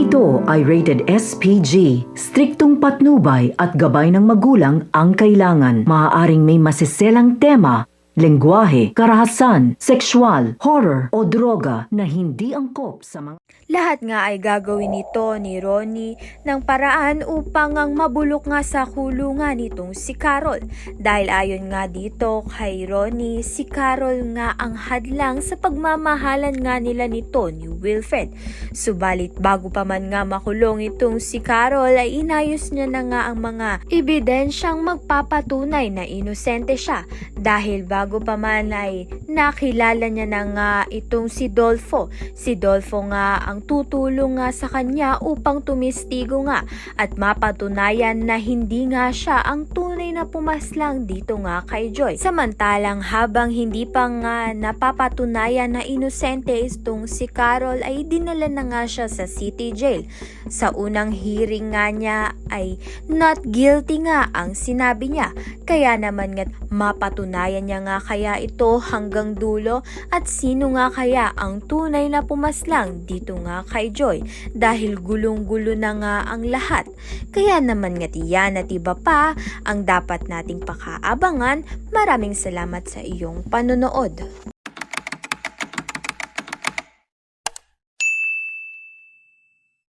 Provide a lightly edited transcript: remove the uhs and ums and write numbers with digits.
Ito ay rated SPG. Striktong patnubay at gabay ng magulang ang kailangan. Maaaring may masiselang tema, lengguwahe, karahasan, sexual, horror o droga na hindi angkop sa mga... Lahat nga ay gagawin nito ni Ronnie ng paraan upang ang mabulok nga sa kulungan nitong si Carol. Dahil ayon nga dito kay Ronnie, si Carol nga ang hadlang sa pagmamahalan nga nila nito ni Wilfred. Subalit bago pa man nga makulong itong si Carol ay inayos niya na nga ang mga ebidensyang magpapatunay na inosente siya. Dahil bago pa man ay nakilala niya na nga itong si Dolfo. Si Dolfo nga ang tutulong nga sa kanya upang tumistigo nga at mapatunayan na hindi nga siya ang tunay na pumaslang dito nga kay Joy. Samantalang habang hindi pa nga napapatunayan na inosente itong si Carol ay dinala na nga siya sa city jail. Sa unang hearing nga niya ay not guilty nga ang sinabi niya. Kaya naman nga mapatunayan niya nga kaya ito hanggang dulo at sino nga kaya ang tunay na pumaslang dito nga kay Joy dahil gulong-gulo na nga ang lahat. Kaya naman nga tiyan at iba pa ang dapat nating pakaabangan. Maraming salamat sa iyong panonood.